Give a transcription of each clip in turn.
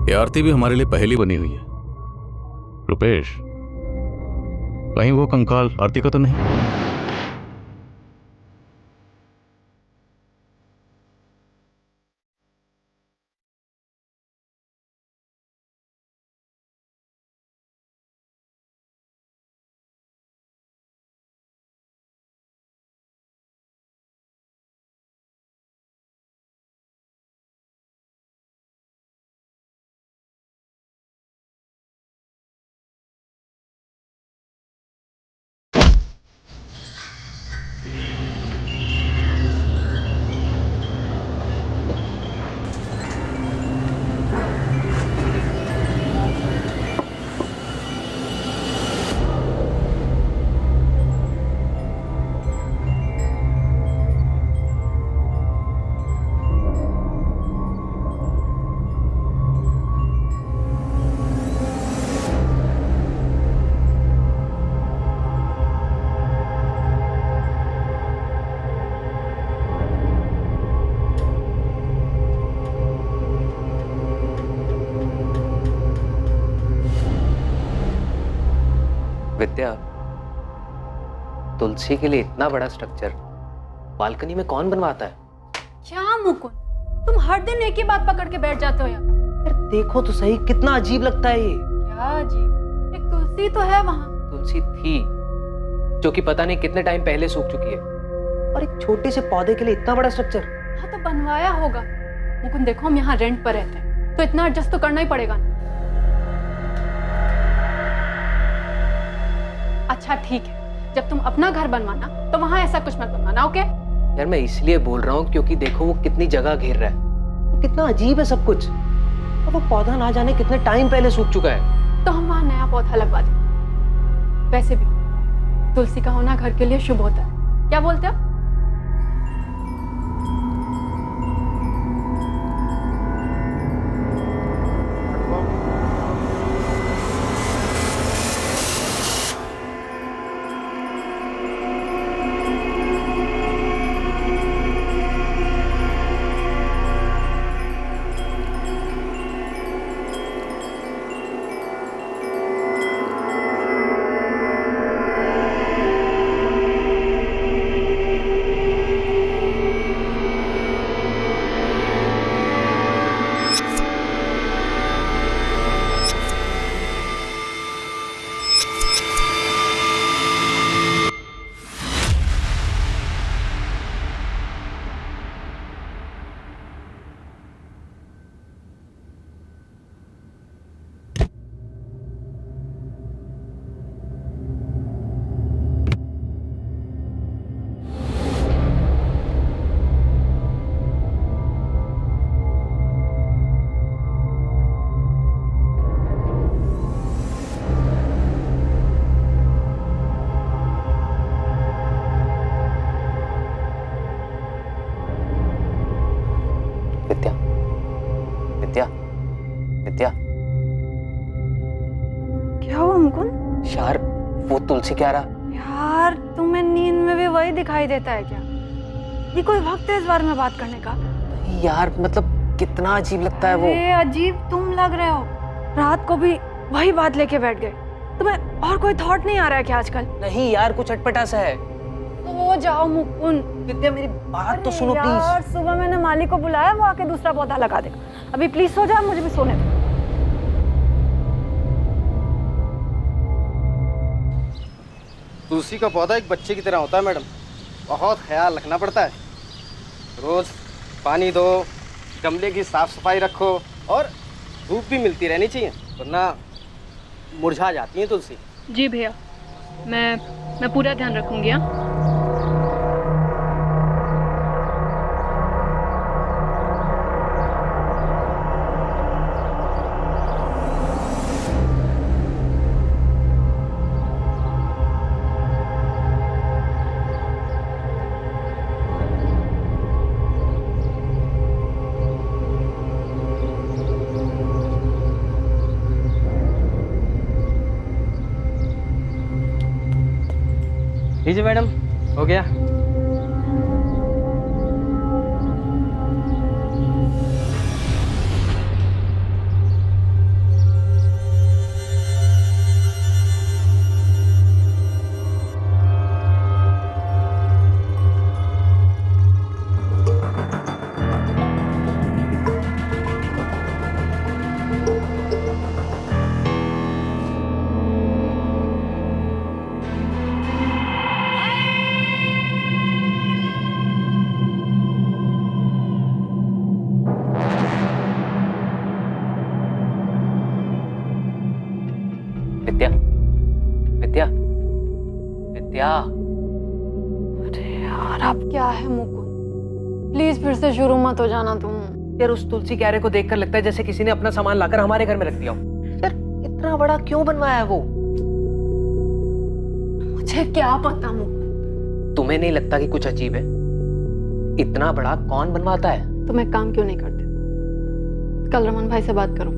ये आरती भी हमारे लिए पहेली बनी हुई है। रुपेश, कहीं वो कंकाल आरती का तो नहीं? विद्या, तुलसी के लिए इतना बड़ा स्ट्रक्चर बालकनी में कौन बनवाता है? क्या मुकुंद, तुम हर दिन एक ही बात पकड़ के बैठ जाते हो यार। देखो तो सही, कितना अजीब लगता है ये। क्या अजीब? एक तुलसी तो है वहाँ। तुलसी थी जो कि पता नहीं कितने टाइम पहले सूख चुकी है, और एक छोटे से पौधे के लिए इतना बड़ा स्ट्रक्चर। हाँ तो बनवाया होगा। मुकुंद देखो, हम यहाँ रेंट पर रहते हैं तो इतना एडजस्ट तो करना ही पड़ेगा ना। अच्छा ठीक है, जब तुम अपना घर बनवाना तो वहाँ ऐसा कुछ मत बनवाना, ओके? यार मैं इसलिए बोल रहा हूँ क्योंकि देखो वो कितनी जगह घेर रहा है, कितना अजीब है सब कुछ, और वो पौधा ना जाने कितने टाइम पहले सूख चुका है। तो हम वहाँ नया पौधा लगवा दें। वैसे भी तुलसी का होना घर के लिए शुभ होता है, क्या बोलते हो? विद्या, विद्या, विद्या। क्या हुआ मुकुंद? यार वो तुलसी क्या रहा? यार तुम्हें नींद में भी वही दिखाई देता है क्या? ये कोई वक्त है इस बारे में बात करने का? यार मतलब कितना अजीब लगता है वो। अरे अजीब तुम लग रहे हो, रात को भी वही बात लेके बैठ गए। तुम्हें और कोई थॉट नहीं आ रहा है क्या आजकल? नहीं यार, कुछ अटपटा सा है। तो जाओ मुकुंद। विद्या मेरी बात तो सुनो यार प्लीज। सुबह मैंने माली को बुलाया, वो आके दूसरा पौधा लगा देगा। अभी प्लीज सो जाओ, मुझे भी सोने दो। तुलसी का पौधा एक बच्चे की तरह होता है मैडम, बहुत ख्याल रखना पड़ता है। रोज पानी दो, गमले की साफ सफाई रखो, और धूप भी मिलती रहनी चाहिए, वरना मुरझा जाती है तुलसी। जी भैया, मैं पूरा ध्यान रखूंगी। हाँ लीजिए मैडम, हो गया। विद्या, विद्या, विद्या। अरे यार अब क्या है मुकुंद, प्लीज फिर से शुरू मत हो जाना तुम। यार उस तुलसी क्यारे को देखकर लगता है जैसे किसी ने अपना सामान लाकर हमारे घर में रख दिया हो। यार इतना बड़ा क्यों बनवाया है वो? मुझे क्या पता मुकुंद। तुम्हें नहीं लगता कि कुछ अजीब है? इतना बड़ा कौन बनवाता है? तुम एक काम क्यों नहीं करते, कल रमन भाई से बात करो,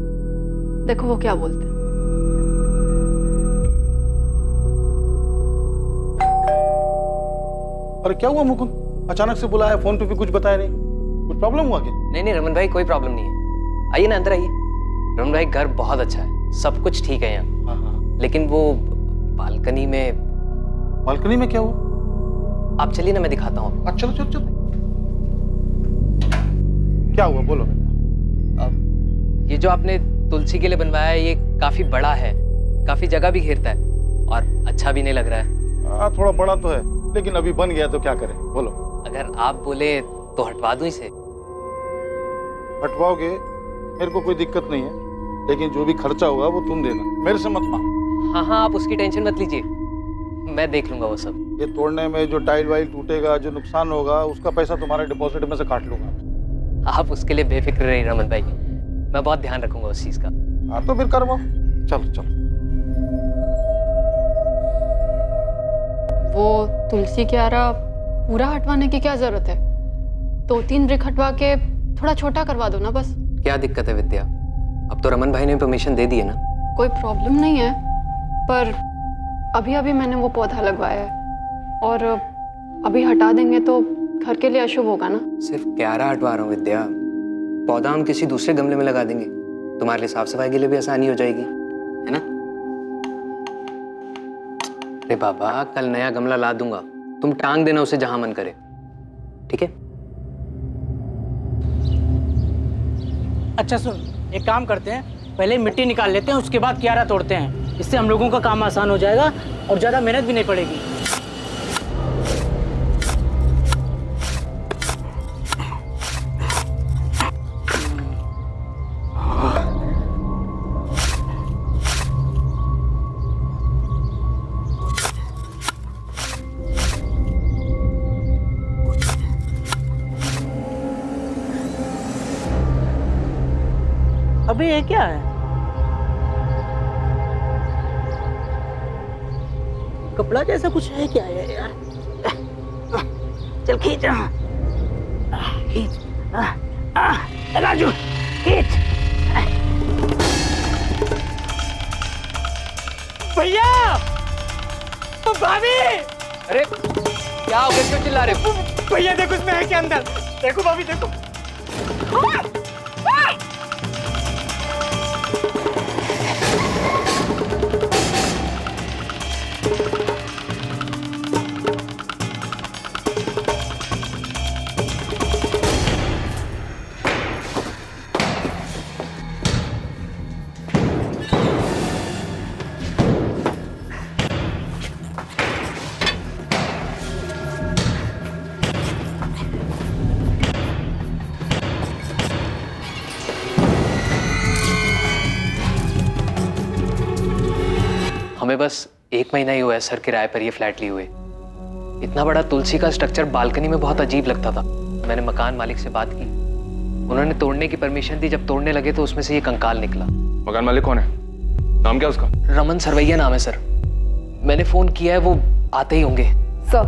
देखो वो क्या बोलते हैं। अरे क्या हुआ मुकुंद, अचानक से बुलाया, फोन पे भी कुछ बताया नहीं, कुछ प्रॉब्लम हुआ क्या? नहीं रमन भाई, कोई प्रॉब्लम नहीं है। आइए ना, अंदर आइए। रमन भाई घर बहुत अच्छा है, सब कुछ ठीक है यहाँ। हाँ। लेकिन वो बालकनी में क्या हुआ? आप चलिए ना, मैं दिखाता हूँ आपको। चलो चलो चलो। क्या हुआ बोलो। अब ये जो आपने तुलसी के लिए बनवाया है, ये काफी बड़ा है, काफी जगह भी घेरता है और अच्छा भी नहीं लग रहा है। थोड़ा बड़ा तो है, लेकिन अभी बन गया तो क्या करें बोलो। अगर आप बोले तो हटवा दूं इसे। हटवाओगे मेरे को कोई दिक्कत नहीं है, लेकिन जो भी खर्चा होगा वो तुम देना, मेरे से मत मांग। हाँ, आप उसकी टेंशन मत लीजिए, मैं देख लूंगा वो सब। ये तोड़ने में जो टाइल वाइल टूटेगा, जो नुकसान होगा, उसका पैसा तुम्हारे डिपॉजिट में से काट लूंगा। आप उसके लिए बेफिक्र रहिए रमन भाई, मैं बहुत ध्यान रखूंगा उस चीज का। हाँ तो फिर करवाओ, चलो चलो। वो तुलसी क्यारा पूरा हटवाने की क्या जरूरत है, 2-3 ब्रिक हटवा के थोड़ा छोटा करवा दो ना बस। क्या दिक्कत है विद्या, अब तो रमन भाई ने परमिशन दे दी है ना। कोई प्रॉब्लम नहीं है, पर अभी अभी मैंने वो पौधा लगवाया है और अभी हटा देंगे तो घर के लिए अशुभ होगा ना। सिर्फ क्यारा हटवा रहा हूँ विद्या, पौधा हम किसी दूसरे गमले में लगा देंगे, तुम्हारे लिए साफ सफाई के लिए भी आसानी हो जाएगी, है ना। अरे बाबा, कल नया गमला ला दूंगा, तुम टांग देना उसे जहां मन करे, ठीक है। अच्छा सुन, एक काम करते हैं, पहले मिट्टी निकाल लेते हैं, उसके बाद क्यारा तोड़ते हैं। इससे हम लोगों का काम आसान हो जाएगा और ज़्यादा मेहनत भी नहीं पड़ेगी। अबे ये क्या है? कपड़ा जैसा कुछ है क्या है यार? चल खींच, खींच, राजू खींच। भैया, भाभी, अरे क्या हो गया, क्यों चिल्ला रहे हो? भैया देखो इसमें है क्या अंदर, देखो भाभी देखो। हमें बस 1 महीना ही हुआ है सर किराए पर ये फ्लैट लिए हुए। इतना बड़ा तुलसी का स्ट्रक्चर बालकनी में बहुत अजीब लगता था। मैंने मकान मालिक से बात की, उन्होंने तोड़ने की परमिशन दी। जब तोड़ने लगे तो उसमें से ये कंकाल निकला। मकान मालिक कौन है, नाम क्या उसका? रमन सरवैया नाम है सर। मैंने फोन किया है, वो आते ही होंगे। सर,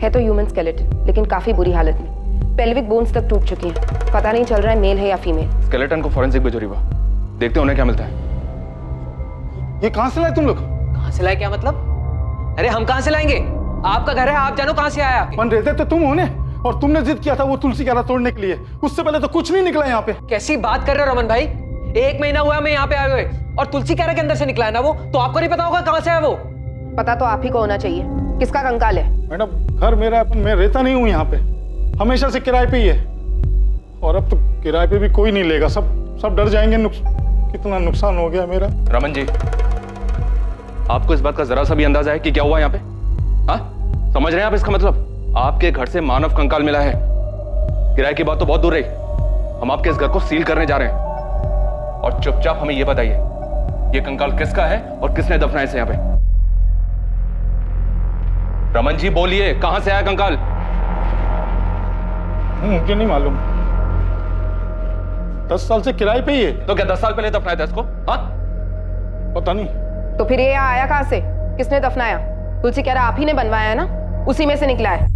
है तो ह्यूमन स्केलेटन, लेकिन काफी बुरी हालत में। पेल्विक बोन्स तक टूट चुकी हैं। पता नहीं चल रहा है मेल है या फीमेल। स्केलेटन को फॉरेंसिक भेजो रीवा, देखते हैं उन्हें क्या मिलता है। ये कहाँ से लाए तुम लोग? कहाँ से लाए क्या मतलब? अरे हम कहाँ से लाएंगे? आपका घर है, आप जानो कहाँ से आया। मन रहते तो तुम होने, और तुमने जिद किया था वो तुलसी क्यारा तोड़ने के लिए। उससे पहले तो कुछ नहीं निकला यहाँ पे। कैसी बात कर रहे हो रमन भाई? 1 महीना हुआ मैं यहाँ पे आए हुए, और तुलसी क्यारा के अंदर से निकला है ना वो, तो आपको नहीं पता होगा कहाँ से है वो? पता तो आप ही को होना चाहिए। किसका कंकाल है? मैडम घर मेरा है, मैं रहता नहीं हूँ यहाँ पे, हमेशा से किराए पे ही है। और अब तो किराए पे भी कोई नहीं लेगा, सब डर जाएंगे। कितना नुकसान हो गया मेरा। रमन जी, आपको इस बात का जरा सा भी अंदाजा है कि क्या हुआ यहाँ पे? हाँ, समझ रहे हैं आप इसका मतलब? आपके घर से मानव कंकाल मिला है। किराए की बात तो बहुत दूर रही, हम आपके इस घर को सील करने जा रहे हैं। और चुपचाप हमें यह बताइए ये कंकाल किसका है और किसने दफनाया इसे यहाँ पे? रमन जी बोलिए, कहां से आया कंकाल? मुझे नहीं मालूम। 10 साल से किराए पे ही है। तो क्या 10 साल पहले दफनाया था इसको? हाँ, पता नहीं। तो फिर ये यहाँ आया कहाँ से? किसने दफनाया? तुलसी क्यारा आप ही ने बनवाया है ना, उसी में से निकला है।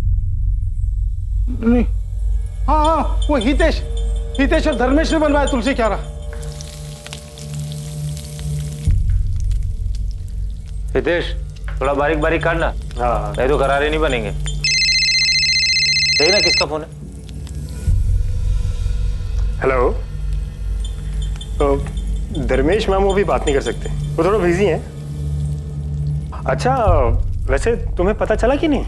नहीं, हाँ हाँ, वो हितेश और धर्मेश ने बनवाया तुलसी क्यारा। हितेश, थोड़ा बारीक बारीक काटना। हाँ, नहीं तो करारे नहीं बनेंगे। देखना किसका फोन है। हेलो। तो धर्मेश मैम वो भी बात नहीं कर सकते, वो थोड़ा बिजी हैं। अच्छा, वैसे तुम्हें पता चला कि नहीं,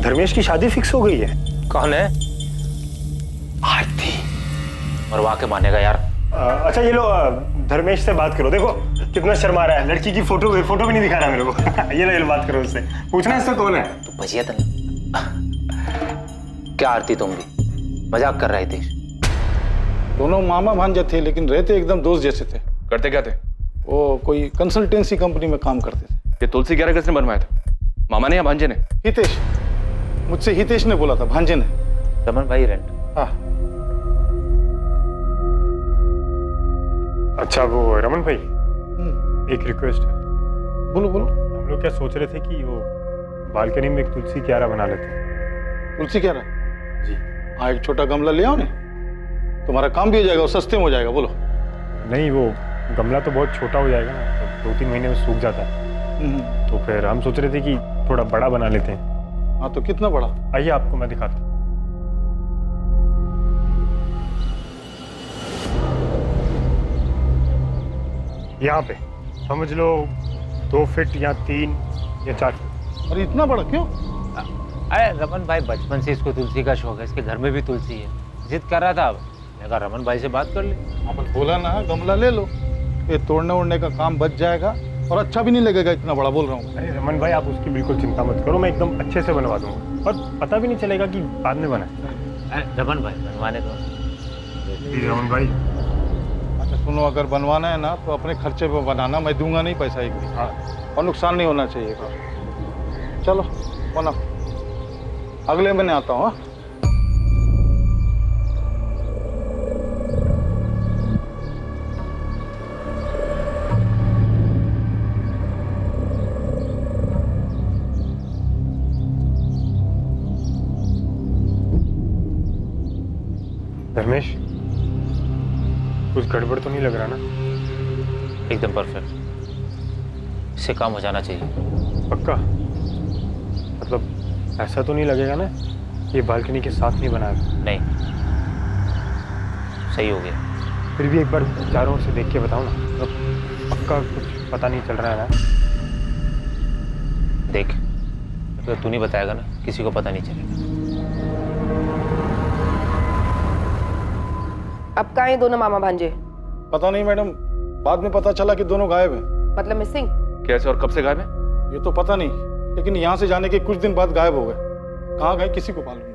धर्मेश की शादी फिक्स हो गई है। कौन है? आरती। मरवा के मानेगा यार। अच्छा ये लो, धर्मेश से बात करो। देखो कितना शर्मा रहा है, लड़की की फोटो भी नहीं दिखा रहा मेरे को। ये लो बात करो उससे, पूछना इससे कौन है। तो बजिया था क्या आरती, तुम भी मजाक कर रहे थे? दोनों मामा भांजे थे, लेकिन रहते एकदम दोस्त जैसे थे। करते क्या थे? वो कोई कंसल्टेंसी कंपनी में काम करते थे। ये तुलसी क्यारा किसने बनवाया था, मामा ने या भांजे ने? हितेश, मुझसे हितेश ने बोला था, भांजे ने। रमन भाई रेंट। हाँ। अच्छा वो रमन भाई, एक रिक्वेस्ट है। बोलो बोलो। हम लोग क्या सोच रहे थे कि वो बालकनी में एक तुलसी क्यारा बना लेते हैं। तुलसी क्यारा? जी। हाँ, एक छोटा गमला ले आओ ना, तुम्हारा काम भी हो जाएगा और सस्ते में हो जाएगा। बोलो। नहीं, वो गमला तो बहुत छोटा हो जाएगा ना, तो 2-3 महीने में सूख जाता है। तो फिर हम सोच रहे थे कि थोड़ा बड़ा बना लेते हैं। हाँ, तो कितना बड़ा? आइए आपको मैं दिखाता हूँ। यहाँ पे समझ लो 2 फीट या 3 या 4 फीट। अरे इतना बड़ा क्यों? अरे रमन भाई बचपन से इसको तुलसी का शौक है, इसके घर में भी तुलसी है, जिद कर रहा था। अब मैं कहा रमन भाई से बात कर ले। अपन बोला ना, गमला ले लो, ये तोड़ने उड़ने का काम बच जाएगा और अच्छा भी नहीं लगेगा, इतना बड़ा बोल रहा हूँ। अरे रमन भाई, आप उसकी बिल्कुल चिंता मत करो, मैं एकदम अच्छे से बनवा दूंगा और पता भी नहीं चलेगा कि बाद में बना है। रमन भाई बनवाने दो। रमन भाई, अच्छा सुनो, अगर बनवाना है ना तो अपने खर्चे पे बनाना, मैं दूंगा नहीं पैसा एक भी। हाँ, और नुकसान नहीं होना चाहिए। चलो बनाओ, अगले महीने आता हूँ। हाँ, धर्मेश, कुछ गड़बड़ तो नहीं लग रहा ना? एकदम परफेक्ट, इससे काम हो जाना चाहिए। पक्का? मतलब ऐसा तो नहीं लगेगा ना ये बालकनी के साथ नहीं बनाया? नहीं, सही हो गया। फिर भी एक बार चारों ओर से देख के बताओ ना, मतलब पक्का कुछ पता नहीं चल रहा है ना? देख, तो तू नहीं बताएगा ना, किसी को पता नहीं चलेगा। अब कहाँ हैं दोनों मामा भांजे? पता नहीं मैडम, बाद में पता चला कि दोनों गायब हैं। मतलब मिसिंग? कैसे और कब से गायब है? ये तो पता नहीं, लेकिन यहाँ से जाने के कुछ दिन बाद गायब हो गए। कहाँ गए किसी को मालूम नहीं।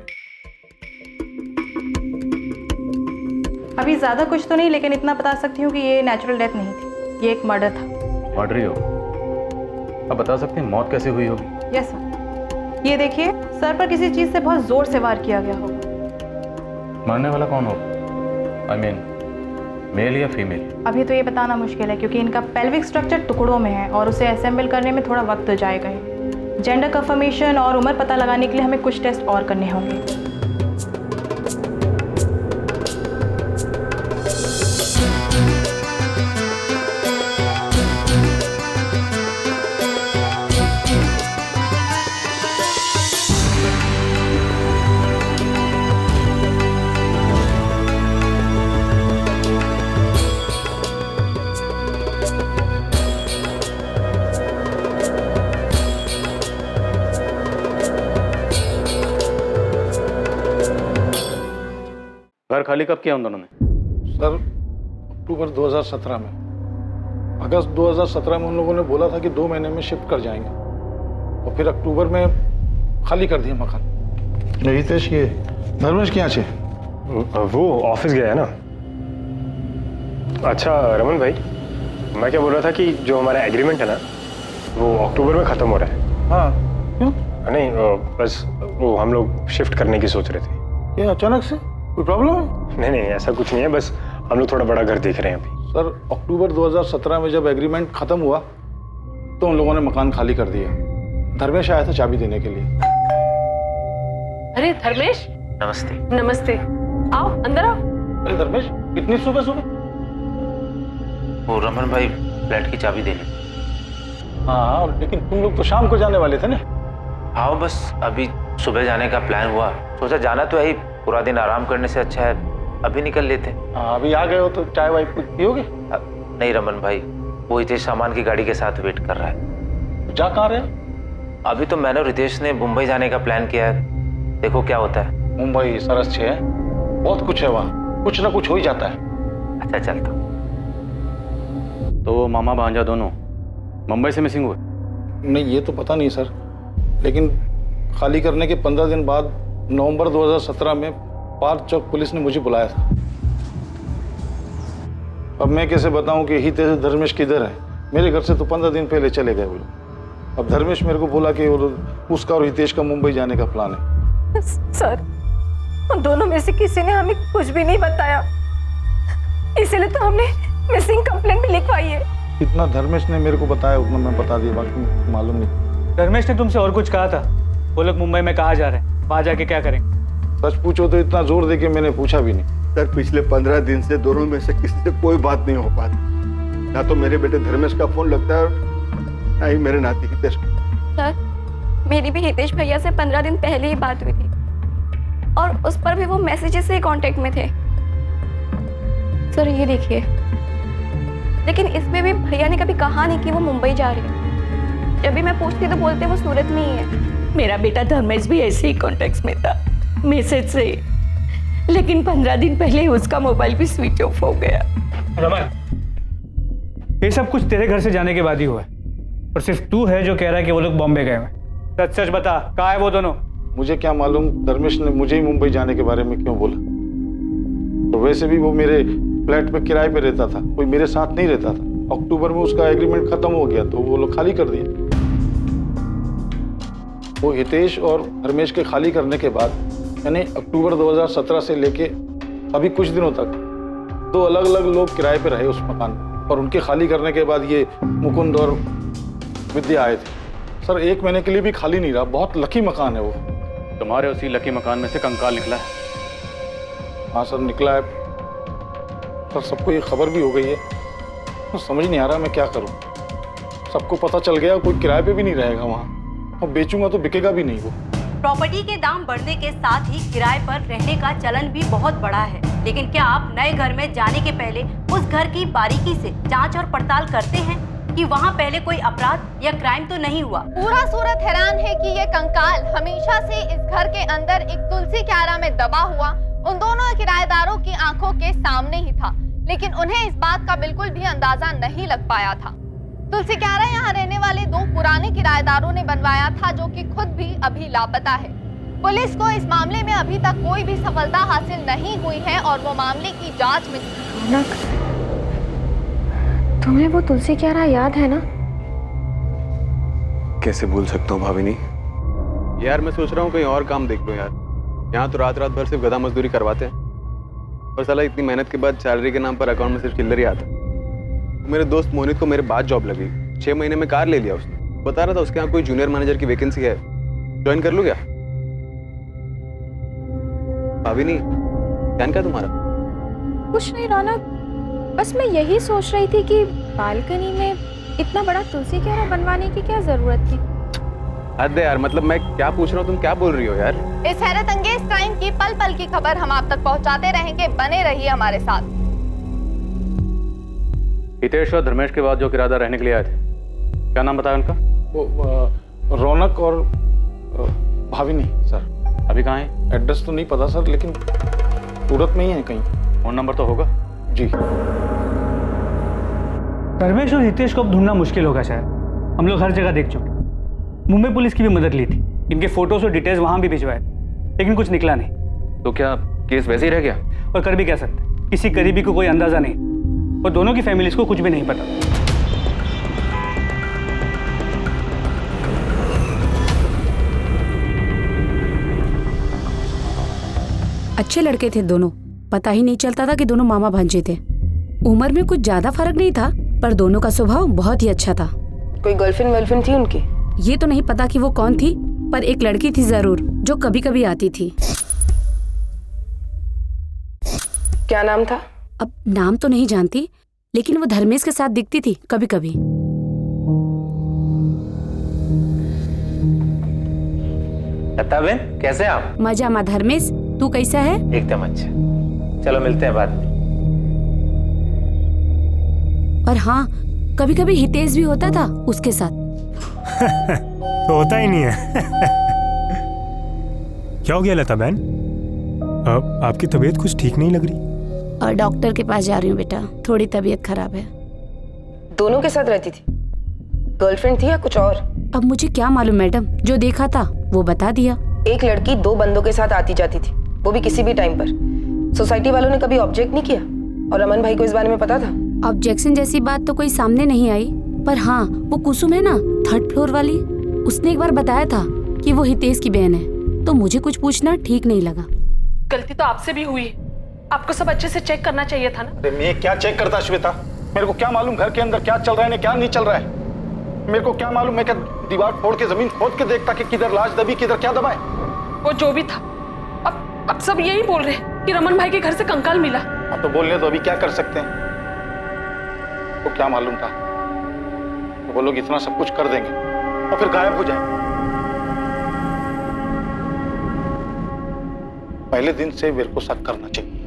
अभी ज़्यादा कुछ तो नहीं, लेकिन इतना बता सकती हूँ कि ये नेचुरल डेथ नहीं थी, ये एक मर्डर था। मर्डर ही हो? अब बता सकते हैं मौत कैसे हुई होगी? यस सर, ये देखिए, सर पर किसी चीज़ से बहुत ज़ोर से वार किया गया होगा। मरने वाला कौन होगा? I mean, मेल या फीमेल? अभी तो ये बताना मुश्किल है, क्योंकि इनका पेल्विक स्ट्रक्चर टुकड़ों में है और उसे असेंबल करने में थोड़ा वक्त तो जाएगा ही। जेंडर कंफर्मेशन और उम्र पता लगाने के लिए हमें कुछ टेस्ट और करने होंगे। घर खाली कब किया उन दोनों ने? सर, अक्टूबर 2017 में। अगस्त 2017 में उन लोगों ने बोला था कि 2 महीने में शिफ्ट कर जाएंगे, और फिर अक्टूबर में खाली कर दिया मकान। हितेश, ये धर्मेश क्या छे? वो ऑफिस गया है ना। अच्छा रमन भाई, मैं क्या बोल रहा था कि जो हमारा एग्रीमेंट है ना, वो अक्टूबर में ख़त्म हो रहा है। हाँ, क्यों? नहीं, बस वो हम लोग शिफ्ट करने की सोच रहे थे। क्या अचानक से कोई प्रॉब्लम है? नहीं नहीं, ऐसा कुछ नहीं है, बस हम लोग थोड़ा बड़ा घर देख रहे हैं अभी। सर, अक्टूबर 2017 में जब एग्रीमेंट खत्म हुआ तो उन लोगों ने मकान खाली कर दिया। धर्मेश आया था चाबी देने के लिए। अरे धर्मेश, नमस्ते। नमस्ते। आओ अंदर आओ। अरे धर्मेश, इतनी सुबह सुबह? वो रमन भाई फ्लैट की चाबी दे ली। हाँ, लेकिन तुम लोग तो शाम को जाने वाले थे ना? हाँ, बस अभी सुबह जाने का प्लान हुआ, सोचा जाना तो है, पूरा दिन आराम करने से अच्छा है अभी निकल लेते। हाँ, अभी आ गए हो तो चाय वाय कुछ पियोगे? नहीं रमन भाई, वो हितेश सामान की गाड़ी के साथ वेट कर रहा है। जा कहाँ रहे? अभी तो मैंने और रितेश ने मुंबई जाने का प्लान किया है, देखो क्या होता है। मुंबई सरस है, बहुत कुछ है वहाँ, कुछ ना कुछ हो ही जाता है। अच्छा चलता। तो वो मामा भांजा दोनों मुंबई से मिसिंग हुए? नहीं, ये तो पता नहीं सर, लेकिन खाली करने के 15 दिन बाद नवंबर 2017 में पार्क चौक पुलिस ने मुझे बुलाया था। अब मैं कैसे बताऊं कि हितेश धर्मेश किधर है? मेरे घर से तो 15 दिन पहले चले गए वो लोग। अब धर्मेश मेरे को बोला कि उसका और हितेश का मुंबई जाने का प्लान है। सर, उन दोनों में से किसी ने हमें कुछ भी नहीं बताया, इसलिए तो हमने मिसिंग कंप्लेंट भी लिखवाई है। इतना धर्मेश ने मेरे को बताया उतना मैं बता दिया, बाकी मालूम नहीं। धर्मेश ने तुमसे और कुछ कहा था? वो लोग मुंबई में कहाँ जा रहे हैं, वहाँ जाके क्या करेंगे? सच पूछो तो इतना जोर दे के मैंने पूछा भी नहीं। सर, पिछले 15 दिन से दोनों में से किसी से कोई बात नहीं हो पाती। ना तो मेरे बेटे धर्मेश का फोन लगता है और ना ही मेरे नाती हितेश को। सर, मेरी भी हितेश भैया से 15 दिन पहले ही बात हुई थी और उस पर भी वो मैसेजेस से कांटेक्ट में थे। सर ये देखिए, लेकिन इसमें भी भैया ने कभी कहा नहीं कि वो मुंबई जा रही है। जब भी मैं पूछती तो बोलते वो सूरत में ही है। मेरा बेटा धर्मेश भी ऐसे ही कॉन्टेक्ट में था, मैसेज से ही, लेकिन 15 दिन पहले ही उसका मोबाइल भी स्विच ऑफ हो गया। रमन, ये सब कुछ तेरे घर से जाने के बाद ही हुआ है और सिर्फ तू है जो कह रहा है कि वो लोग बॉम्बे गए हैं। सच सच बता, कहाँ है वो दोनों? मुझे क्या मालूम धर्मेश ने मुझे ही मुंबई जाने के बारे में क्यों बोला। तो वैसे भी वो मेरे फ्लैट पे किराए पे रहता था, कोई मेरे साथ नहीं रहता था। अक्टूबर में उसका एग्रीमेंट खत्म हो गया तो वो लोग खाली कर दिया। वो हितेश और धर्मेश के खाली करने के बाद, यानी अक्टूबर 2017 से लेके अभी कुछ दिनों तक 2 अलग अलग लोग किराए पे रहे उस मकान में, और उनके खाली करने के बाद ये मुकुंद और विद्या आए थे। सर, 1 महीने के लिए भी खाली नहीं रहा। बहुत लकी मकान है वो। तुम्हारे उसी लकी मकान में से कंकाल निकला है? हाँ सर, निकला है। सर, सबको ये खबर भी हो गई है, तो समझ नहीं आ रहा मैं क्या करूं। सबको पता चल गया, कोई किराए पे भी नहीं रहेगा वहाँ, और बेचूंगा तो बिकेगा भी नहीं वो। प्रॉपर्टी के दाम बढ़ने के साथ ही किराए पर रहने का चलन भी बहुत बढ़ा है, लेकिन क्या आप नए घर में जाने के पहले उस घर की बारीकी से जांच और पड़ताल करते हैं कि वहाँ पहले कोई अपराध या क्राइम तो नहीं हुआ? पूरा सूरत हैरान है कि ये कंकाल हमेशा से इस घर के अंदर एक तुलसी क्यारा में दबा हुआ उन दोनों किराएदारों की आंखों के सामने ही था, लेकिन उन्हें इस बात का बिल्कुल भी अंदाजा नहीं लग पाया था। तुलसी क्यारा यहाँ रहने वाले 2 पुराने किराएदारों ने बनवाया था, जो कि खुद भी अभी लापता है। पुलिस को इस मामले में अभी तक कोई भी सफलता हासिल नहीं हुई है और वो मामले की जांच में। रौनक, तुम्हें वो तुलसी क्यारा याद है ना? कैसे भूल सकता हूँ भाभी? यार मैं सोच रहा हूँ कहीं और काम देख लो यार। यहाँ तो रात रात भर सिर्फ गधा मजदूरी करवाते हैं और साला इतनी मेहनत के बाद सैलरी के नाम पर अकाउंट में सिर्फ चिल्लर ही आता। मेरे दोस्त मोनित को मेरे बाद जॉब लगी, 6 महीने में कार ले लिया उसने। बता रहा था उसके यहाँ कोई जूनियर मैनेजर की वैकेंसी है, ज्वाइन कर लूँ क्या? भाभी नहीं, ध्यान क्या तुम्हारा? कुछ नहीं रौनक, बस मैं यही सोच रही थी कि बालकनी में इतना बड़ा तुलसी क्यारा बनवाने की क्या जरूरत थी। हद है यार, मतलब मैं क्या पूछ रहा हूँ, तुम क्या बोल रही हो यार? इस हैरत अंगेज क्राइम की पल पल की खबर हम आप तक पहुंचाते रहेंगे, बने रहिए हमारे साथ। हितेश और धर्मेश के बाद जो किराएदार रहने के लिए आए थे, क्या नाम बताया उनका? वो रौनक और भाविनी सर। अभी कहाँ है? एड्रेस तो नहीं पता सर, लेकिन सूरत में ही है कहीं। फोन नंबर तो होगा? जी। धर्मेश और हितेश को अब ढूंढना मुश्किल होगा शायद। हम लोग हर जगह देख चुके, मुंबई पुलिस की भी मदद ली थी, इनके फोटोज और डिटेल्स वहां भी भिजवाए, लेकिन कुछ निकला नहीं। तो क्या केस वैसे ही रह गया? और कर भी क्या सकते, किसी करीबी को कोई अंदाजा नहीं। और दोनों की फैमिलीज को कुछ भी नहीं पता। अच्छे लड़के थे दोनों, पता ही नहीं चलता था कि दोनों मामा भांजे थे। उम्र में कुछ ज्यादा फर्क नहीं था, पर दोनों का स्वभाव बहुत ही अच्छा था। कोई गर्लफ्रेंड वर्लफ्रेंड थी उनकी? ये तो नहीं पता कि वो कौन थी, पर एक लड़की थी जरूर जो कभी कभी आती थी। क्या नाम था? अब नाम तो नहीं जानती, लेकिन वो धर्मेश के साथ दिखती थी कभी कभी। लता बहन, कैसे हैं आप? मजा मा धर्मेश, तू कैसा है? एकदम अच्छा। चलो मिलते हैं बाद में। और हाँ, कभी कभी हितेश भी होता था उसके साथ। तो होता ही नहीं है। क्या हो गया लता बहन? आपकी तबीयत कुछ ठीक नहीं लग रही। और डॉक्टर के पास जा रही हूँ बेटा, थोड़ी तबीयत खराब है। दोनों के साथ रहती थी? गर्लफ्रेंड थी या कुछ और? अब मुझे क्या मालूम मैडम, जो देखा था वो बता दिया। एक लड़की 2 बंदों के साथ आती जाती थी, वो भी किसी भी टाइम पर। सोसाइटी वालों ने कभी ऑब्जेक्ट नहीं किया? और रमन भाई को इस बारे में पता था? ऑब्जेक्शन जैसी बात तो कोई सामने नहीं आई, पर हाँ, वो कुसुम है ना 3rd फ्लोर वाली, उसने एक बार बताया था कि वो हितेश की बहन है, तो मुझे कुछ पूछना ठीक नहीं लगा। गलती तो आपसे भी हुई, आपको सब अच्छे से चेक करना चाहिए था ना। अरे मैं क्या चेक करता श्वेता, मेरे को क्या मालूम घर के अंदर क्या चल रहा है क्या नहीं चल रहा है। मेरे को क्या मालूम, मैं क्या दीवार फोड़ के जमीन खोद के देखता कि किधर लाश दबी किधर क्या दबा है। वो जो भी था, अब सब यही बोल रहे हैं कि रमन भाई के घर से कंकाल मिला। हाँ तो बोलने तो अभी क्या कर सकते हैं, तो क्या मालूम था तो वो लोग इतना सब कुछ कर देंगे और फिर गायब हो जाए। पहले दिन से मेरे को शक करना चाहिए।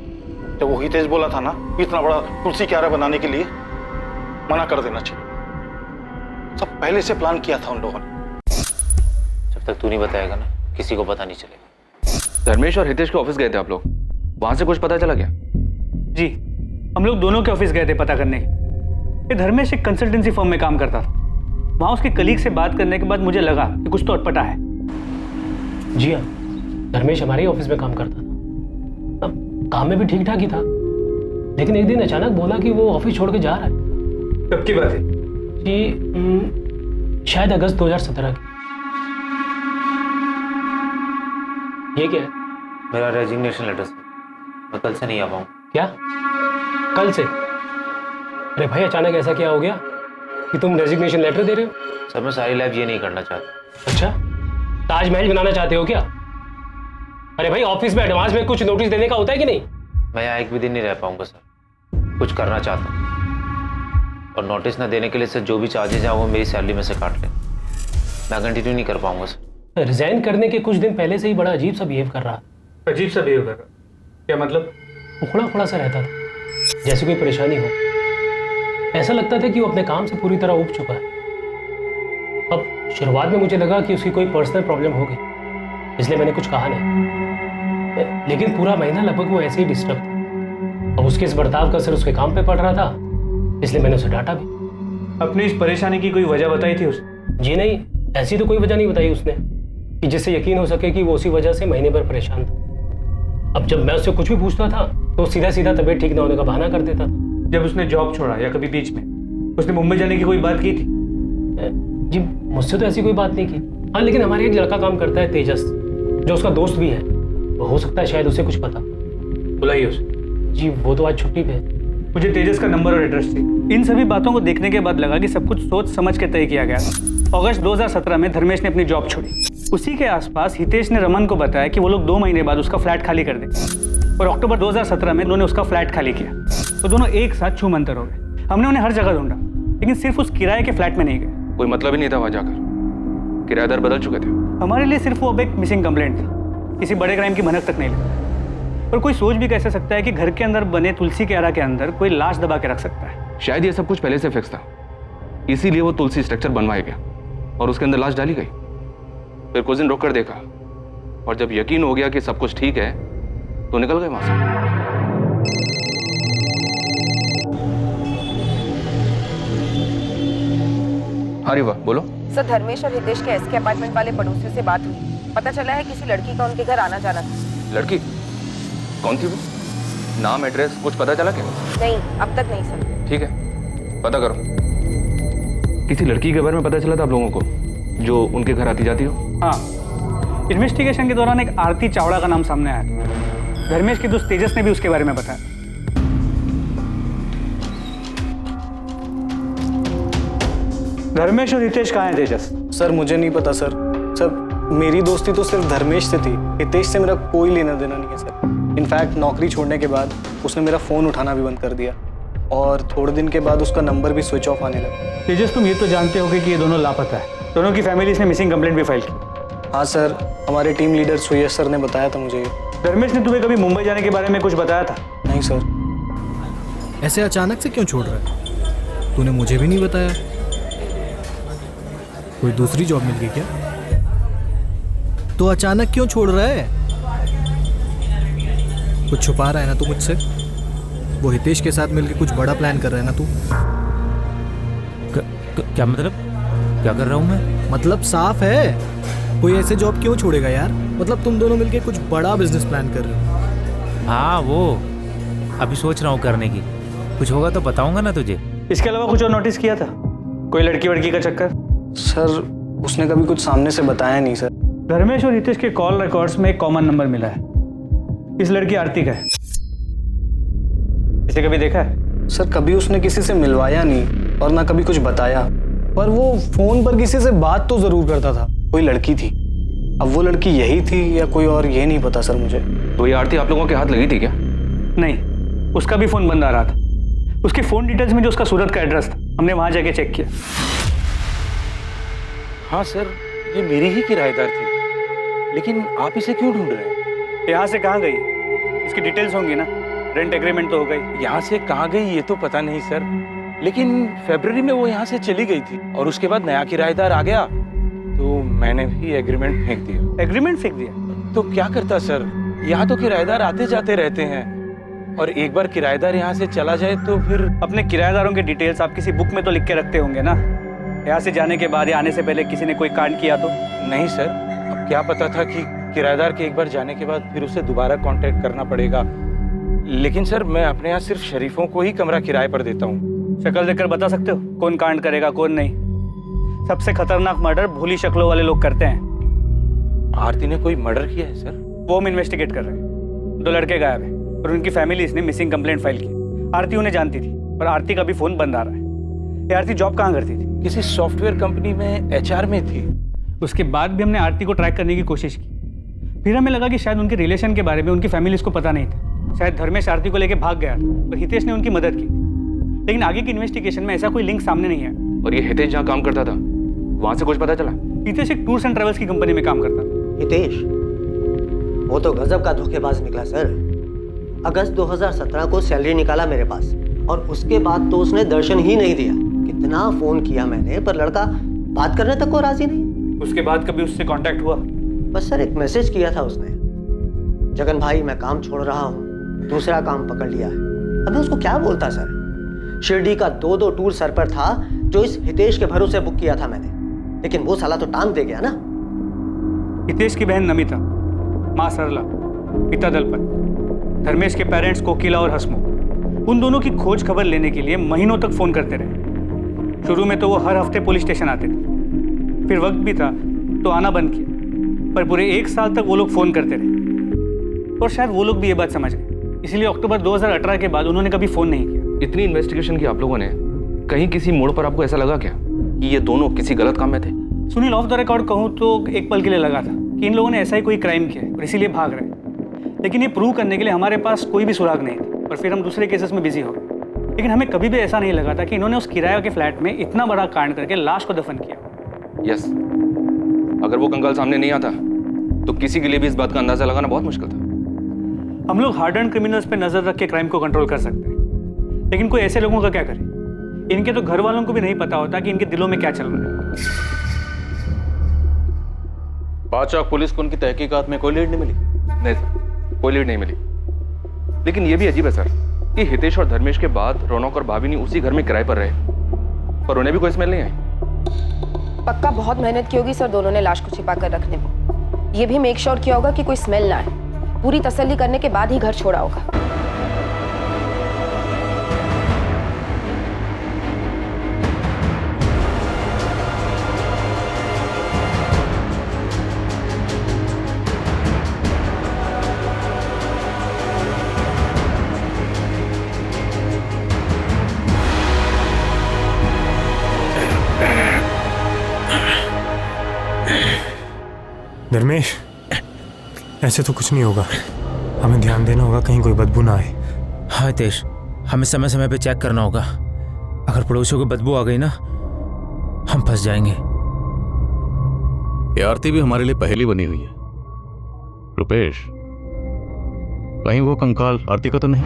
जब वो हितेश बोला था ना इतना बड़ा तुलसी क्यारा बनाने के लिए, मना कर देना चाहिए। सब पहले से प्लान किया था उन लोगों ने। जब तक तू नहीं बताएगा ना, किसी को पता नहीं चलेगा। धर्मेश और हितेश के ऑफिस गए थे आप लोग, वहां से कुछ पता चला क्या? जी, हम लोग दोनों के ऑफिस गए थे पता करने। ये धर्मेश एक कंसल्टेंसी फर्म में काम करता था। वहां उसके कलीग से बात करने के बाद मुझे लगा कि कुछ तो अटपटा है। जी हाँ, धर्मेश हमारे ही ऑफिस में काम करता था। अब काम में भी ठीक ठाक ही था, लेकिन एक दिन अचानक बोला कि वो ऑफिस छोड़ के जा रहा है। कब की बात है? जी शायद अगस्त 2017 की। ये क्या है? मेरा रेजिग्नेशन लेटर सर, मैं कल से नहीं आ पाऊँ। क्या कल से? अरे भाई अचानक ऐसा क्या हो गया कि तुम रेजिग्नेशन लेटर दे रहे हो? सर मैं सारी लाइफ ये नहीं करना चाहता। अच्छा, ताजमहल बनाना चाहते हो क्या? अरे भाई ऑफिस में एडवांस में कुछ नोटिस देने का होता है कि नहीं? मैं यहाँ एक भी दिन नहीं रह पाऊंगा सर, कुछ करना चाहता हूँ। और नोटिस ना देने के लिए सर जो भी चार्जेस हैं वो मेरी सैलरी में से काट लें। मैं कंटिन्यू नहीं कर पाऊंगा सर। रिजाइन करने के कुछ दिन पहले से ही बड़ा अजीब सा बिहेव कर रहा। अजीब सा बिहेव कर रहा? क्या मतलब? उखड़ा उखड़ा सा रहता था, जैसे कोई परेशानी हो। ऐसा लगता था कि वो अपने काम से पूरी तरह उब चुका है। अब शुरुआत में मुझे लगा कि उसकी कोई पर्सनल प्रॉब्लम होगी, इसलिए मैंने कुछ कहा नहीं, लेकिन पूरा महीना लगभग वो ऐसे ही डिस्टर्ब था। अब उसके इस बर्ताव का असर उसके काम पे पड़ रहा था, इसलिए मैंने उसे डांटा भी। अपनी इस परेशानी की कोई वजह बताई थी उसने? जी नहीं, ऐसी तो कोई वजह नहीं बताई उसने कि जिससे यकीन हो सके कि वो उसी वजह से महीने भर परेशान था। अब जब मैं उससे कुछ भी पूछता था तो सीधा सीधा तबीयत ठीक ना होने का बहाना कर देता था। जब उसने जॉब छोड़ा या कभी बीच में उसने मुंबई जाने की कोई बात की थी? जी मुझसे तो ऐसी कोई बात नहीं की। हाँ लेकिन हमारे एक लड़का काम करता है तेजस, जो उसका दोस्त भी है, वो हो सकता है शायद उसे कुछ पता। बुलाइए उसे। जी वो तो आज छुट्टी पे है। मुझे तेजस का नंबर और एड्रेस चाहिए। इन सभी बातों को देखने के बाद लगा कि सब कुछ सोच समझ के तय किया गया। अगस्त 2017 में धर्मेश ने अपनी जॉब छोड़ी। उसी के आसपास हितेश ने रमन को बताया कि वो लोग 2 महीने बाद उसका फ्लैट खाली कर दें, और अक्टूबर 2017 में उन्होंने उसका फ्लैट खाली किया। तो दोनों एक साथ छूमंतर हो गए। हमने उन्हें हर जगह ढूंढा, लेकिन सिर्फ उस किराए के फ्लैट में नहीं गए। कोई मतलब ही नहीं था वहां जाकर, किराएदार बदल चुके थे। हमारे लिए सिर्फ वो अब एक मिसिंग कंप्लेंट था, किसी बड़े क्राइम की भनक तक नहीं लगी। पर कोई सोच भी कैसे सकता है कि घर के अंदर बने तुलसी क्यारा के अंदर कोई लाश दबा के रख सकता है? शायद ये सब कुछ पहले से फिक्स था, इसीलिए वो तुलसी स्ट्रक्चर बनवाया गया और उसके अंदर लाश डाली गई। फिर कुछ दिन रोक कर देखा, और जब यकीन हो गया कि सब कुछ ठीक है तो निकल गए वहां से। हाँ रिवा बोलो। सर धर्मेश और हितेश के एसके अपार्टमेंट वाले पड़ोसियों से बात हुई, पता चला है किसी लड़की का उनके घर आना जाना था। लड़की? कौन थी वो? नाम एड्रेस कुछ पता चला क्या? नहीं अब तक नहीं सर। ठीक है, पता करो। किसी लड़की के बारे में पता चला था आप लोगों को जो उनके घर आती जाती हो? हाँ, इन्वेस्टिगेशन के दौरान एक आरती चावड़ा का नाम सामने आया था। धर्मेश के दोस्त तेजस ने भी उसके बारे में बताया। धर्मेश और हितेश कहाँ हैं तेजस? सर मुझे नहीं पता सर। सर मेरी दोस्ती तो सिर्फ धर्मेश से थी, हितेश से मेरा कोई लेना देना नहीं है सर। इनफैक्ट नौकरी छोड़ने के बाद उसने मेरा फ़ोन उठाना भी बंद कर दिया और थोड़े दिन के बाद उसका नंबर भी स्विच ऑफ आने लगा। तेजस तुम ये तो जानते होगे कि ये दोनों लापता है। दोनों की फैमिलीज ने मिसिंग कंप्लेंट भी फाइल की। हाँ सर, हमारे टीम लीडर सुयश सर ने बताया था मुझे। धर्मेश ने तुम्हें कभी मुंबई जाने के बारे में कुछ बताया था? नहीं सर। ऐसे अचानक से क्यों छोड़ रहा है? तूने मुझे भी नहीं बताया। कोई दूसरी जॉब मिल गई क्या? तो अचानक क्यों छोड़ रहा है? कुछ छुपा रहा है ना तू मुझसे? वो हितेश के साथ मिलकर कुछ बड़ा प्लान कर रहा है ना तू? क्या मतलब? क्या कर रहा हूँ मैं? मतलब साफ है, कोई ऐसे जॉब क्यों छोड़ेगा यार? मतलब तुम दोनों मिलके कुछ बड़ा बिजनेस प्लान कर रहे हो? हाँ, वो अभी सोच रहा हूँ करने की। कुछ होगा तो बताऊंगा ना तुझे। इसके अलावा कुछ और नोटिस किया था? कोई लड़की वड़की का चक्कर? सर उसने कभी कुछ सामने से बताया नहीं सर। धर्मेश और हितेश के कॉल रिकॉर्ड्स में एक कॉमन नंबर मिला है। इस लड़की आरती का है। इसे कभी देखा है? सर कभी उसने किसी से मिलवाया नहीं और ना कभी कुछ बताया, पर वो फोन पर किसी से बात तो जरूर करता था। कोई लड़की थी, अब वो लड़की यही थी या कोई और, ये नहीं पता सर मुझे। तो ये आरती आप लोगों के हाथ लगी थी क्या? नहीं, उसका भी फोन बंद आ रहा था। उसके फोन डिटेल्स में जो उसका सूरत का एड्रेस था, हमने वहां जाके चेक किया। हाँ सर, ये मेरी ही किराएदार थी, लेकिन आप इसे क्यों ढूंढ रहे हैं? यहाँ से कहाँ गई? इसकी डिटेल्स होंगी ना? रेंट एग्रीमेंट तो हो गई। यहाँ से कहाँ गई ये तो पता नहीं सर, लेकिन फरवरी में वो यहाँ से चली गई थी और उसके बाद नया किराएदार आ गया तो मैंने भी एग्रीमेंट फेंक दिया। एग्रीमेंट फेंक दिया? तो क्या करता सर, यहाँ तो किराएदार आते जाते रहते हैं और एक बार किराएदार यहाँ से चला जाए तो फिर। अपने किराएदारों के डिटेल्स आप किसी बुक में तो लिख के रखते होंगे ना? यहाँ से जाने के बाद या आने से पहले किसी ने कोई कांड किया तो? नहीं सर, अब क्या पता था कि किराएदार के एक बार जाने के बाद फिर उसे दोबारा कांटेक्ट करना पड़ेगा। लेकिन सर मैं अपने यहाँ सिर्फ शरीफों को ही कमरा किराए पर देता हूँ। शक्ल देखकर बता सकते हो कौन कांड करेगा कौन नहीं? सबसे खतरनाक मर्डर भोली शक्लों वाले लोग करते हैं। आरती ने कोई मर्डर किया है सर? वो हम इन्वेस्टिगेट कर रहे हैं। 2 लड़के गायब हैं और उनकी फैमिलीज ने मिसिंग कंप्लेंट फाइल की। आरती उन्हें जानती थी और आरती का भी फोन बंद आ रहा है। ये आरती जॉब कहाँ करती थी? किसी सॉफ्टवेयर कंपनी में HR में थी। उसके बाद भी हमने आरती को ट्रैक करने की कोशिश की। फिर हमें लगा कि शायद उनके रिलेशन के बारे में उनकी फैमिली को पता नहीं था। शायद धर्मेश आरती को लेकर भाग गया तो हितेश ने उनकी मदद की, लेकिन आगे की इन्वेस्टिगेशन में ऐसा कोई लिंक सामने नहीं है। और ये हितेश जहाँ काम करता था वहां से कुछ पता चला? हितेश एक टूर्स एंड ट्रेवल्स की कंपनी में काम करता था। हितेश वो तो गजब का धोखेबाज निकला सर। अगस्त 2017 को सैलरी निकाला मेरे पास और उसके बाद तो उसने दर्शन ही नहीं दिया। कितना फोन किया मैंने पर लड़का बात करने तक को राजी नहीं। उसके बाद कभी उससे कांटेक्ट हुआ? बस सर एक मैसेज किया था उसने, जगन भाई मैं काम छोड़ रहा हूँ, दूसरा काम पकड़ लिया है। अब मैं उसको क्या बोलता सर? शिरडी का 2 टूर सर पर था जो इस हितेश के भरोसे बुक किया था मैंने, लेकिन वो साला तो टांग दे गया ना। हितेश की बहन नमिता, माँ सरला, पिता दलपत, धर्मेश के पेरेंट्स कोकिला और हसमुख, उन दोनों की खोज खबर लेने के लिए महीनों तक फोन करते रहे। शुरू में तो वो हर हफ्ते पुलिस स्टेशन आते थे, फिर वक्त भी था तो आना बंद किया, पर पूरे 1 साल तक वो लोग फोन करते रहे और शायद वो लोग भी ये बात समझ गए, इसलिए अक्टूबर 2018 के बाद उन्होंने कभी फोन नहीं किया। इतनी इन्वेस्टिगेशन की आप लोगों ने, कहीं किसी मोड़ पर आपको ऐसा लगा क्या कि ये दोनों किसी गलत काम में थे? सुनील, ऑफ द रिकॉर्ड कहूँ तो एक पल के लिए लगा था कि इन लोगों ने ऐसा ही कोई क्राइम किया है और इसीलिए भाग रहे हैं, लेकिन ये प्रूव करने के लिए हमारे पास कोई भी सुराग नहीं था और फिर हम दूसरे केसेस में बिजी हो गए। लेकिन हमें कभी भी ऐसा नहीं लगा था कि इन्होंने उस किराए के फ्लैट में इतना बड़ा कांड करके लाश को दफन किया। यस, अगर वो कंकाल सामने नहीं आता तो किसी के लिए भी इस बात का अंदाजा लगाना बहुत मुश्किल था। हम लोग हार्ड एंड क्रिमिनल्स पे नजर रख के क्राइम को कंट्रोल कर सकते हैं, लेकिन कोई ऐसे लोगों का क्या करे? इनके तो घर वालों को भी नहीं पता होता कि इनके दिलों में क्या चल रहा है। बादशाह पुलिस को उनकी तहकीकात में कोई लीड नहीं मिली? नहीं सर, कोई लीड नहीं मिली। लेकिन ये भी अजीब है सर कि हितेश और धर्मेश के बाद रौनक और भाभी उसी घर में किराए पर रहे, पर उन्हें भी कोई स्मेल नहीं आई। पक्का बहुत मेहनत की होगी सर दोनों ने लाश को छिपा कर रखने में। ये भी मेक श्योर किया होगा कि कोई स्मेल ना आए। पूरी तसल्ली करने के बाद ही घर छोड़ा होगा। धर्मेश, ऐसे तो कुछ नहीं होगा। हमें ध्यान देना होगा कहीं कोई बदबू ना आए। हाँ हितेश, हमें समय समय पे चेक करना होगा। अगर पड़ोसियों को बदबू आ गई ना, हम फंस जाएंगे। ये आरती भी हमारे लिए पहेली बनी हुई है। रुपेश, कहीं वो कंकाल आरती का तो नहीं?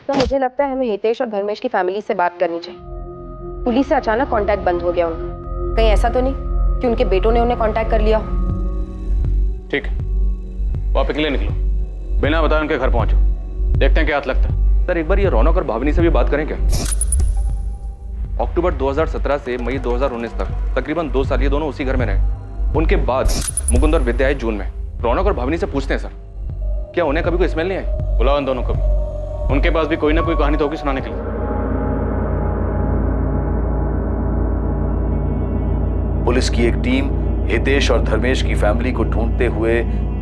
तो मुझे लगता है हमें हितेश और धर्मेश की फैमिली से बात करनी चाहिए। पुलिस से अचानक कांटेक्ट बंद हो गया उनका। कहीं ऐसा तो नहीं कि उनके बेटों ने उन्हें कांटेक्ट कर लिया हो? ठीक है, वो आप अकेले निकलो, बिना बताए उनके घर पहुंचो, देखते हैं क्या हाथ लगता है। सर एक बार ये रौनक और भावनी से भी बात करें क्या? अक्टूबर 2017 से मई 2019 तक तकरीबन 2 साल ये दोनों उसी घर में रहे। उनके बाद मुकुंद और विद्या आई जून में। रौनक और भावनी से पूछते हैं सर, क्या उन्हें कभी कोई स्मेल नहीं आई? बुलाओ इन दोनों को भी, उनके पास भी कोई ना कोई कहानी तो होगी सुनाने के लिए। पुलिस की एक टीम हितेश और धर्मेश की फैमिली को ढूंढते हुए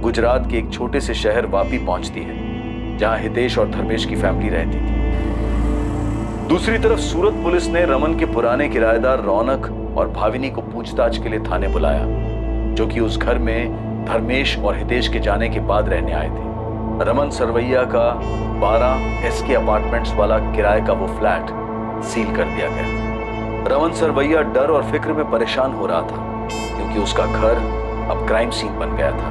गुजरात के एक छोटे से शहर वापी पहुंचती है, जहां हितेश और धर्मेश की फैमिली रहती थी। दूसरी तरफ सूरत पुलिस ने रमन के पुराने किराएदार रौनक और भाविनी को पूछताछ के लिए थाने बुलाया, जो कि उस घर में धर्मेश और हितेश के जाने के बाद रहने आए थे। रमन सरवैया का 12 SK अपार्टमेंट्स वाला किराए का वो फ्लैट सील कर दिया गया। रमन सरवैया डर और फिक्र में परेशान हो रहा था, क्योंकि उसका घर अब क्राइम सीन बन गया था।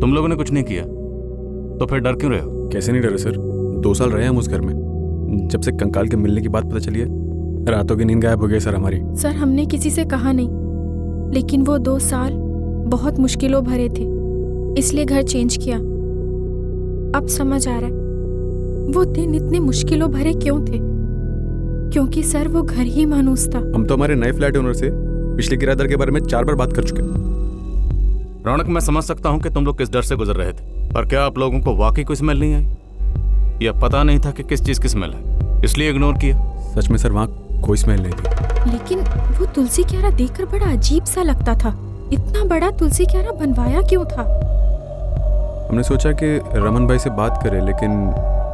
तुम लोगों ने कुछ नहीं किया तो फिर डर क्यों रहे हो? कैसे नहीं डरे सर, 2 साल रहे हम उस घर में। जब से कंकाल के मिलने की बात पता चली है, रातों की नींद गायब हो गई सर हमारी। सर हमने किसी से कहा नहीं, लेकिन वो 2 साल बहुत मुश्किलों भरे थे, इसलिए घर चेंज किया। अब समझ आ रहा है वो दिन इतने मुश्किलों भरे क्यों थे, क्योंकि सर वो घर ही मानूस था। हम तो हमारे नए फ्लैट ओनर से पिछले किराएदार के बारे में 4 बार बात कर चुके हैं। रौनक, मैं समझ सकता हूं कि तुम लोग किस डर से गुजर रहे थे, पर क्या आप लोगों को वाकई कोई स्मेल नहीं आई? या पता नहीं था कि किस चीज की स्मेल है, इसलिए इग्नोर किया? सच में सर, वहाँ कोई स्मेल नहीं थी। लेकिन वो तुलसी क्यारा देखकर बड़ा अजीब सा लगता था। इतना बड़ा तुलसी क्यारा बनवाया क्यों था? हमने सोचा कि रमन भाई से बात करें, लेकिन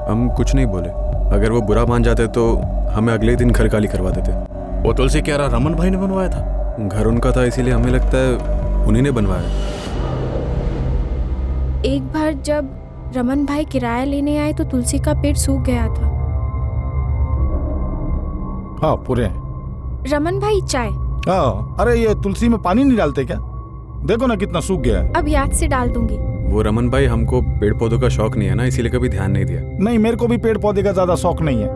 हम कुछ नहीं बोले। अगर वो बुरा मान जाते तो हमें अगले दिन घर खाली करवा देते। वो तुलसी क्यारा रमन भाई ने बनवाया था? घर उनका था, इसीलिए हमें लगता है उन्हीं ने बनवाया। एक बार जब रमन भाई किराया लेने आए तो तुलसी का पेड़ सूख गया था। हाँ पूरे। रमन भाई चाय। हाँ, अरे ये तुलसी में पानी नहीं डालते क्या? देखो ना कितना सूख गया है। अब याद से डाल दूंगी। वो रमन भाई, हमको पेड़ पौधों का शौक नहीं है ना, इसीलिए कभी ध्यान नहीं दिया। नहीं, मेरे को भी पेड़ पौधे का ज्यादा शौक नहीं है,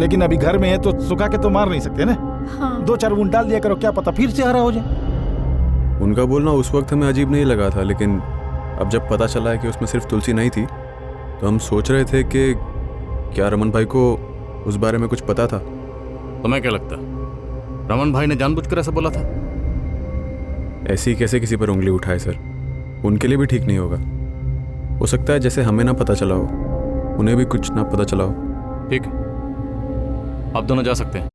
लेकिन अभी घर में है तो सुखा के तो मार नहीं सकते ना। हाँ। 2-4 बूंद डाल दिया करो, क्या पता फिर से हरा हो जाए। उनका बोलना उस वक्त हमें अजीब नहीं लगा था, लेकिन अब जब पता चला है कि उसमें सिर्फ तुलसी नहीं थी, तो हम सोच रहे थे कि क्या रमन भाई को उस बारे में कुछ पता था। तुम्हें क्या लगता, रमन भाई ने जानबूझकर ऐसा बोला था? ऐसी कैसे किसी पर उंगली उठाए सर, उनके लिए भी ठीक नहीं होगा। हो सकता है जैसे हमें ना पता चला हो, उन्हें भी कुछ ना पता चला हो। ठीक है, आप दोनों जा सकते हैं।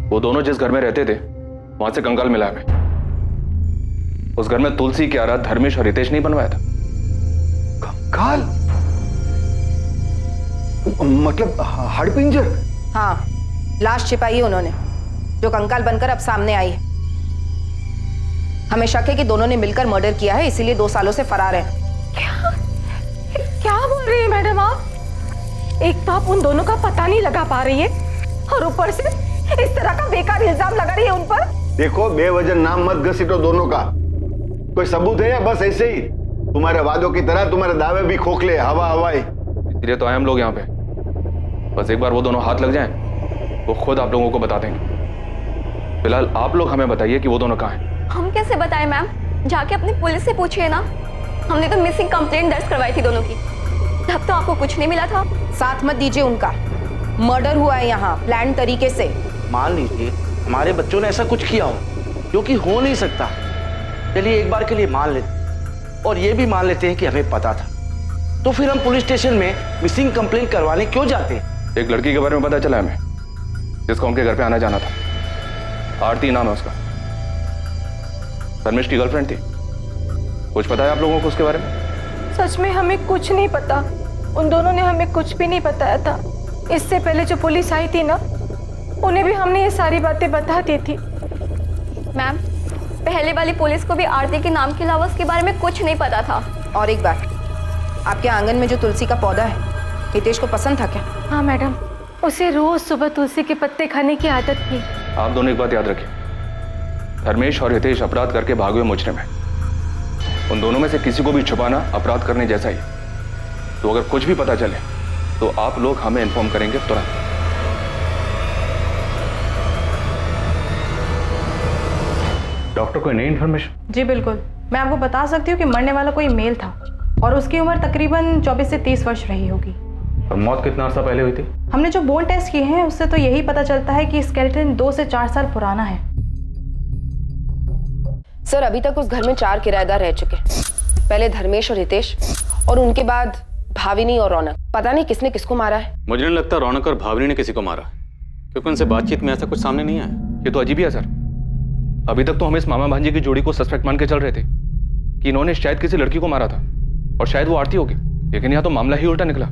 वो दोनों जिस घर में रहते थे वहां से कंकाल मिला हमें। उस घर में तुलसी क्यारा धर्मेश और हितेश नहीं बनवाया था। कंकाल मतलब हाड़पिंजर? हाँ, लाश छिपाई है उन्होंने, जो कंकाल बनकर अब सामने आई है। हमें शक है कि दोनों ने मिलकर मर्डर किया है, इसीलिए 2 सालों से फरार हैं। क्या बोल रही है मैडम आप? एक तो आप उन दोनों का पता नहीं लगा पा रही है और ऊपर से इस तरह का बेकार इल्जाम लगा रही है उन पर। देखो, बेवजह नाम मत घसीटो दोनों का। कोई सबूत है या बस ऐसे ही तुम्हारे वादों की तरह तुम्हारे दावे भी खोखले, हवा हवाई? इसलिए तो आए हम लोग यहाँ पे। बस एक बार वो दोनों हाथ लग जाएं, वो खुद आप लोगों को बता देंगे। फिलहाल आप लोग हमें बताइए कि वो दोनों कहाँ हैं। हम कैसे बताएं मैम? जाके अपनी पुलिस से पूछिए ना। हमने तो मिसिंग कंप्लेंट दर्ज करवाई थी दोनों की, तब तो आपको कुछ नहीं मिला था। साथ मत दीजिए उनका। मर्डर हुआ है यहाँ प्लान तरीके से। मान लीजिए हमारे बच्चों ने ऐसा कुछ किया हो जो कि हो नहीं सकता। चलिए एक बार के लिए मान लेते और ये भी मान लेते हैं कि हमें पता था, तो फिर हम पुलिस स्टेशन में मिसिंग कंप्लेंट करवाने क्यों जाते हैं? एक लड़की के बारे में पता चला हमें, जिसका उनके घर पे आना जाना था। आरती नाम है उसका, धर्मेश की गर्लफ्रेंड थी। कुछ पता है आप लोगों को उसके बारे में? सच में हमें कुछ नहीं पता। उन दोनों ने हमें कुछ भी नहीं बताया था। इससे पहले जो पुलिस आई थी ना, उन्हें भी हमने ये सारी बातें बता दी थी। मैम, पहले वाली पुलिस को भी आरती के नाम के अलावा उसके बारे में कुछ नहीं पता था। और एक बात, आपके आंगन में जो तुलसी का पौधा है, हितेश को पसंद था क्या? हाँ मैडम, उसे रोज सुबह तुलसी के पत्ते खाने की आदत थी। आप दोनों एक बात याद रखिए, धर्मेश और हितेश अपराध करके भागे हुए मुजरिम हैं। उन दोनों में से किसी को भी छुपाना अपराध करने जैसा ही। तो अगर कुछ भी पता चले तो आप लोग हमें इन्फॉर्म करेंगे तुरंत। डॉक्टर, कोई नई इन्फॉर्मेशन? जी बिल्कुल, मैं आपको बता सकती हूँ कि मरने वाला कोई मेल था और उसकी उम्र तकरीबन 24 से 30 वर्ष रही होगी। और मौत कितना अर्सा पहले हुई थी? हमने जो बोन टेस्ट किए हैं उससे तो यही पता चलता है कि स्केलेटन 2 से 4 साल पुराना है। सर, अभी तक उस घर में 4 किराएदार रह चुके हैं। पहले धर्मेश और हितेश, और उनके बाद भाविनी और रौनक। पता नहीं किसने किसको मारा है। मुझे नहीं लगता रौनक और भाविनी ने किसी को मारा, क्योंकि उनसे बातचीत में ऐसा कुछ सामने नहीं आया। ये तो अजीब ही है सर। अभी तक तो हम इस मामा भांजी की जोड़ी को सस्पेक्ट मान के चल रहे थे कि इन्होंने शायद किसी लड़की को मारा था और शायद वो आरती होगी, लेकिन यहाँ तो मामला ही उल्टा निकला।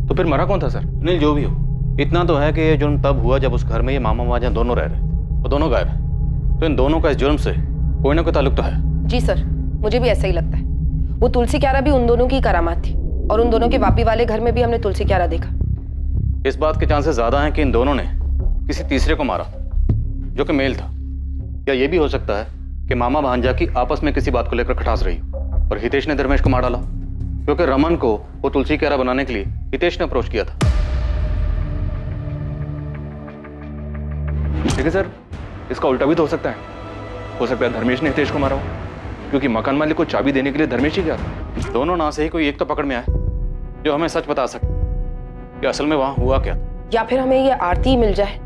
तो फिर मरा कौन था सर? नहीं, जो भी हो, इतना तो है कि ये जुर्म तब हुआ जब उस घर में ये मामा मामा दोनों रह रहे, वो दोनों गायब है। तो इन दोनों का इस जुर्म से कोई ना कोई ताल्लुक तो है। जी सर, मुझे भी ऐसा ही लगता है। वो तुलसी क्यारा भी उन दोनों की करामात थी, और उन दोनों के वापी वाले घर में भी हमने तुलसी क्यारा देखा। इस बात के चांसेस ज्यादा हैं कि इन दोनों ने किसी तीसरे को मारा, जो कि मेल था। या ये भी हो सकता है कि मामा भांजा की आपस में किसी बात को लेकर खटास रही और हितेश ने धर्मेश को मार डाला, क्योंकि रमन को वो तुलसी क्यारा बनाने के लिए हितेश ने अप्रोच किया था। ठीक है सर, इसका उल्टा भी तो हो सकता है। हो सकता है धर्मेश ने हितेश को मारा हो, क्योंकि मकान मालिक को चाबी देने के लिए धर्मेश ही गया था। दोनों ना से ही कोई एक तो पकड़ में आए जो हमें सच बता सके कि असल में वहां हुआ क्या। या फिर हमें ये आरती मिल जाए